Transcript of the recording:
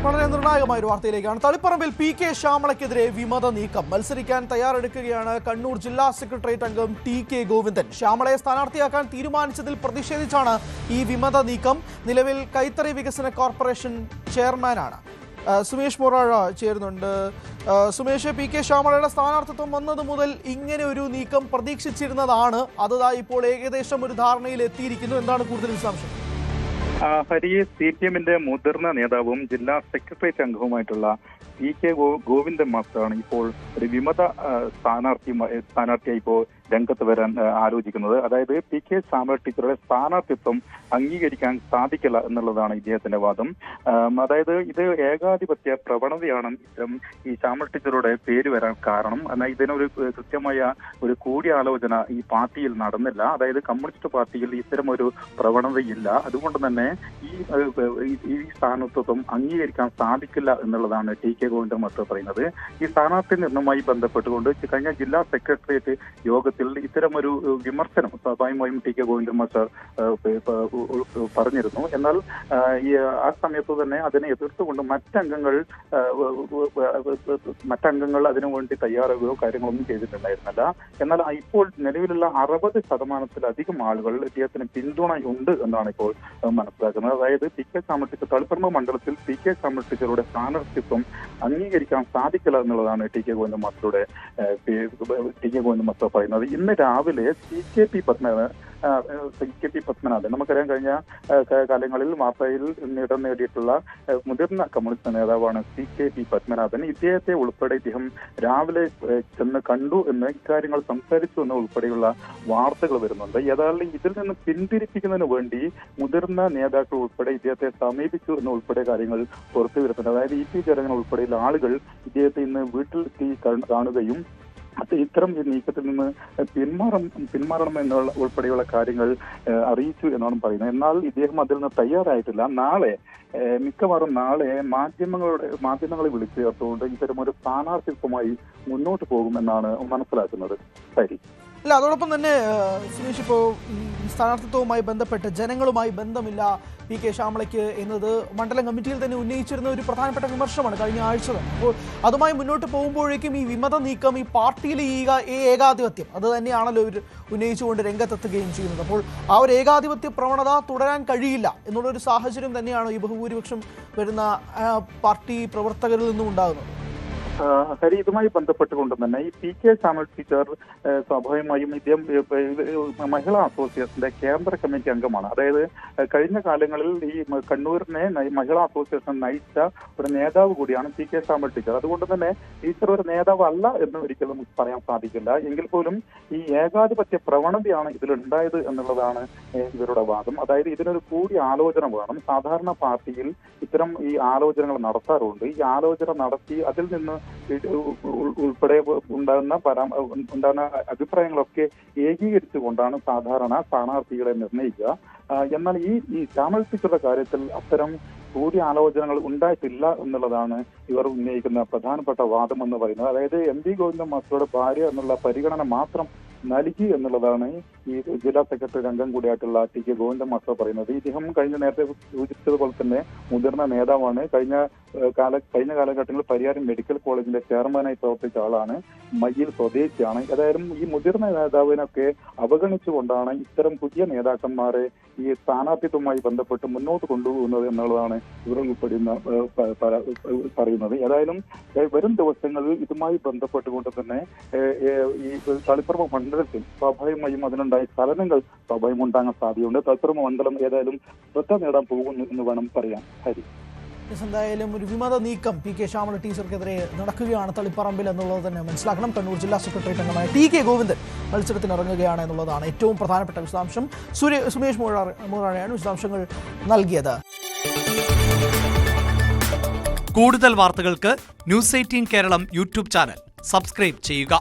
വളരെ നിർണായകമായ ഒരു വാർത്തയിലേക്കാണ്. തളിപ്പറമ്പിൽ PK ശ്യാമളയ്ക്കെതിരെ വിമത നീക്കം. മത്സരിക്കാൻ തയ്യാറെടുക്കുകയാണ് കണ്ണൂർ ജില്ലാ സെക്രട്ടേറിയറ്റ് അംഗം TK ഗോവിന്ദൻ. ശ്യാമളയെ സ്ഥാനാർത്ഥിയാക്കാൻ തീരുമാനിച്ചതിൽ പ്രതിഷേധിച്ചാണ് ഈ വിമത നീക്കം. നിലവിൽ കൈത്തറി വികസന കോർപ്പറേഷൻ ചെയർമാനാണ്. സുമേഷ് മൊറാഴ ചേരുന്നുണ്ട്. സുമേഷ്, PK ശ്യാമളയുടെ സ്ഥാനാർത്ഥിത്വം വന്നത് മുതൽ ഇങ്ങനെ ഒരു നീക്കം പ്രതീക്ഷിച്ചിരുന്നതാണ്. അത് ഇപ്പോൾ ഏകദേശം ഒരു ധാരണയിൽ എത്തിയിരിക്കുന്നു. എന്താണ് കൂടുതൽ വിശദാംശം? ഹരിയെ CPM-ന്റെ മുതിർന്ന നേതാവും ജില്ലാ സെക്രട്ടേറിയറ്റ് അംഗവുമായിട്ടുള്ള PK ഗോവിന്ദൻ മാസ്റ്ററാണ് ഇപ്പോൾ ഒരു വിമത സ്ഥാനാർത്ഥിയായി ഇപ്പോൾ രംഗത്ത് വരാൻ ആലോചിക്കുന്നത്. അതായത് PK ശ്യാമള ടീച്ചറുടെ സ്ഥാനാർത്ഥിത്വം അംഗീകരിക്കാൻ സാധിക്കില്ല എന്നുള്ളതാണ് ഇദ്ദേഹത്തിന്റെ വാദം. അതായത് ഇത് ഏകാധിപത്യ പ്രവണതയാണ് ഈ ശ്യാമള ടീച്ചറുടെ പേര് വരാൻ കാരണം. എന്നാൽ ഇതിനൊരു കൃത്യമായ ഒരു കൂടിയാലോചന ഈ പാർട്ടിയിൽ നടന്നില്ല. അതായത് കമ്മ്യൂണിസ്റ്റ് പാർട്ടിയിൽ ഇത്തരം ഒരു പ്രവണതയില്ല. അതുകൊണ്ട് തന്നെ ഈ സ്ഥാനാർത്ഥിത്വം അംഗീകരിക്കാൻ സാധിക്കില്ല എന്നുള്ളതാണ് TK ഗോവിന്ദൻ മാസ്റ്റർ പറയുന്നത്. ഈ സ്ഥാനാർത്ഥി നിർണ്ണയവുമായി ബന്ധപ്പെട്ടുകൊണ്ട് കഴിഞ്ഞ ജില്ലാ സെക്രട്ടേറിയറ്റ് യോഗത്തിൽ ഇത്തരമൊരു വിമർശനം സ്വാഭാവികമായും TK ഗോവിന്ദൻ മാസ്റ്റർ പറഞ്ഞിരുന്നു. എന്നാൽ ആ സമയത്ത് തന്നെ അതിനെ എതിർത്തുകൊണ്ട് മറ്റംഗങ്ങൾ അതിനുവേണ്ടി തയ്യാറാകുകയോ കാര്യങ്ങളൊന്നും ചെയ്തിട്ടുണ്ടായിരുന്നില്ല. എന്നാൽ ഇപ്പോൾ നിലവിലുള്ള 60% ആളുകൾ ഇദ്ദേഹത്തിന് പിന്തുണയുണ്ട് എന്നാണ് ഇപ്പോൾ മനസ്സിലാക്കുന്നത്. അതായത് PK ശ്യാമള ടീച്ചർ തളിപ്പറമ്പ് മണ്ഡലത്തിൽ PK ശ്യാമള ടീച്ചറുടെ സ്ഥാനാർത്ഥിത്വം അംഗീകരിക്കാൻ സാധിക്കില്ല എന്നുള്ളതാണ് TK ഗോവിന്ദൻ മാസ്റ്റർ പറയുന്നത്. ഇന്ന് രാവിലെ CKP പത്മനാഭൻ, നമുക്കറിയാം കഴിഞ്ഞ കാലങ്ങളിൽ വാർത്തയിൽ ഇടം നേടിയിട്ടുള്ള മുതിർന്ന കമ്മ്യൂണിസ്റ്റ് നേതാവാണ് CKP പത്മനാഭൻ. ഇദ്ദേഹത്തെ ഉൾപ്പെടെ ഇദ്ദേഹം രാവിലെ ചെന്ന് കണ്ടു എന്ന് ഇക്കാര്യങ്ങൾ സംസാരിച്ചു എന്ന് ഉൾപ്പെടെയുള്ള വാർത്തകൾ വരുന്നുണ്ട്. ഏതായാലും ഇതിൽ നിന്ന് പിന്തിരിപ്പിക്കുന്നതിന് വേണ്ടി മുതിർന്ന നേതാക്കൾ ഉൾപ്പെടെ ഇദ്ദേഹത്തെ സമീപിച്ചു എന്ന് ഉൾപ്പെടെ കാര്യങ്ങൾ പുറത്തു വരുന്നുണ്ട്. അതായത് EP ജയരാജൻ ഉൾപ്പെടെയുള്ള ആളുകൾ ഇദ്ദേഹത്തെ ഇന്ന് വീട്ടിലെത്തി കാണുകയും ഇത്തരം നീക്കത്തിൽ നിന്ന് പിന്മാറണം എന്നുള്ള ഉൾപ്പെടെയുള്ള കാര്യങ്ങൾ അറിയിച്ചു എന്നാണ് പറയുന്നത്. എന്നാൽ ഇദ്ദേഹം അതിൽ നിന്ന് തയ്യാറായിട്ടില്ല. മിക്കവാറും നാളെ മാധ്യമങ്ങളെ വിളിച്ചു ചേർത്തുകൊണ്ട് ഇത്തരം ഒരു സ്ഥാനാർത്ഥിത്വമായി മുന്നോട്ട് പോകുമെന്നാണ് മനസ്സിലാക്കുന്നത്. ശരി. അല്ല, അതോടൊപ്പം തന്നെ സുമേഷ്, ഇപ്പോൾ സ്ഥാനാർത്ഥിത്വവുമായി ബന്ധപ്പെട്ട് ജനങ്ങളുമായി ബന്ധമില്ല PK ശ്യാമളയ്ക്ക് എന്നത് മണ്ഡലം കമ്മിറ്റിയിൽ തന്നെ ഉന്നയിച്ചിരുന്ന ഒരു പ്രധാനപ്പെട്ട വിമർശനമാണ് കഴിഞ്ഞ ആഴ്ച തന്നെ. അപ്പോൾ അതുമായി മുന്നോട്ട് പോകുമ്പോഴേക്കും ഈ വിമത നീക്കം, ഈ പാർട്ടിയിലെ ഈ ഏകാധിപത്യം അത് തന്നെയാണല്ലോ ഇവർ ഉന്നയിച്ചുകൊണ്ട് രംഗത്തെത്തുകയും ചെയ്യുന്നത്. അപ്പോൾ ആ ഒരു ഏകാധിപത്യ പ്രവണത തുടരാൻ കഴിയില്ല എന്നുള്ളൊരു സാഹചര്യം തന്നെയാണ് ഈ ബഹുഭൂരിപക്ഷം വരുന്ന പാർട്ടി പ്രവർത്തകരിൽ നിന്നും ഉണ്ടാകുന്നത്. ഹരി, ഇതുമായി ബന്ധപ്പെട്ടുകൊണ്ട് തന്നെ ഈ PK ശ്യാമള ടീച്ചർ സ്വാഭാവികമായും ഇദ്ദേഹം മഹിളാ അസോസിയേഷന്റെ കേന്ദ്ര കമ്മിറ്റി അംഗമാണ്. അതായത് കഴിഞ്ഞ കാലങ്ങളിൽ ഈ കണ്ണൂരിനെ മഹിളാ അസോസിയേഷൻ നയിച്ച ഒരു നേതാവ് കൂടിയാണ് PK ശ്യാമള ടീച്ചർ. അതുകൊണ്ട് തന്നെ ടീച്ചർ ഒരു നേതാവ് അല്ല എന്ന് ഒരിക്കലും പറയാൻ സാധിക്കില്ല. എങ്കിൽ പോലും ഈ ഏകാധിപത്യ പ്രവണതയാണ് ഇതിലുണ്ടായത് എന്നുള്ളതാണ് ഇവരുടെ വാദം. അതായത് ഇതിനൊരു കൂടി ആലോചന വേണം. സാധാരണ പാർട്ടിയിൽ ഇത്തരം ഈ ആലോചനകൾ നടത്താറുണ്ട്. ഈ ആലോചന നടത്തി അതിൽ നിന്ന് ഉൾപ്പെടെ ഉണ്ടാകുന്ന അഭിപ്രായങ്ങളൊക്കെ ഏകീകരിച്ചുകൊണ്ടാണ് സാധാരണ സ്ഥാനാർത്ഥികളെ നിർണ്ണയിക്കുക. എന്നാൽ ഈ ശ്യാമള ടീച്ചറുടെ കാര്യത്തിൽ അത്തരം കൂടിയാലോചനകൾ ഉണ്ടായിട്ടില്ല എന്നുള്ളതാണ് ഇവർ ഉന്നയിക്കുന്ന പ്രധാനപ്പെട്ട വാദം എന്ന് പറയുന്നത്. അതായത് MP ഗോവിന്ദൻ മാസ്റ്ററുടെ ഭാര്യ എന്നുള്ള പരിഗണന മാത്രം നൽകി എന്നുള്ളതാണ് ഈ ജില്ലാ സെക്രട്ടറി അംഗം കൂടിയായിട്ടുള്ള TK ഗോവിന്ദൻ മാസ്റ്റർ പറയുന്നത്. ഇദ്ദേഹം നേരത്തെ സൂചിപ്പിച്ചതുപോലെ തന്നെ മുതിർന്ന നേതാവാണ്. കഴിഞ്ഞ കാലഘട്ടങ്ങളിൽ പരിയാരം മെഡിക്കൽ കോളേജിന്റെ ചെയർമാനായി പ്രവർത്തിച്ച ആളാണ്. മയ്യിൽ സ്വദേശിയാണ്. ഏതായാലും ഈ മുതിർന്ന നേതാവിനൊക്കെ അവഗണിച്ചുകൊണ്ടാണ് ഇത്തരം പുതിയ നേതാക്കന്മാരെ ഈ സ്ഥാനാർത്ഥിത്വവുമായി ബന്ധപ്പെട്ട് മുന്നോട്ട് കൊണ്ടുപോകുന്നത് എന്നുള്ളതാണ് ഇവർ ഉൾപ്പെടുന്ന പറയുന്നത്. ഏതായാലും വരും ദിവസങ്ങളിൽ ഇതുമായി ബന്ധപ്പെട്ടുകൊണ്ട് തന്നെ ഈ തളിപ്പറമ്പ് മണ്ഡലത്തിൽ സ്വാഭാവികമായും അതിനുണ്ടായ ചലനങ്ങൾ സ്വാഭാവികം ഉണ്ടാകാൻ സാധ്യതയുണ്ട്. തളിപ്പറമ്പ് മണ്ഡലം ഏതായാലും ശ്രദ്ധ നേടാൻ പോകുന്നു എന്ന് വേണം പറയാൻ. ഹരി, എന്തായാലും ഒരു വിമത നീക്കം PK ശ്യാമള ടീച്ചർക്കെതിരെ നടക്കുകയാണ് തളിപ്പറമ്പിൽ എന്നുള്ളത് തന്നെ മനസ്സിലാക്കണം. കണ്ണൂർ ജില്ലാ സെക്രട്ടേറിയറ്റ് അംഗമായ TK ഗോവിന്ദൻ മത്സരത്തിന് ഇറങ്ങുകയാണ് എന്നുള്ളതാണ് ഏറ്റവും പ്രധാനപ്പെട്ട വിശദാംശം. സുമേഷ് മൊറാഴയാണ് വിശദാംശങ്ങൾ നൽകിയത്. കൂടുതൽ വാർത്തകൾക്ക് News 18 Keralam YouTube channel subscribe ചെയ്യുക.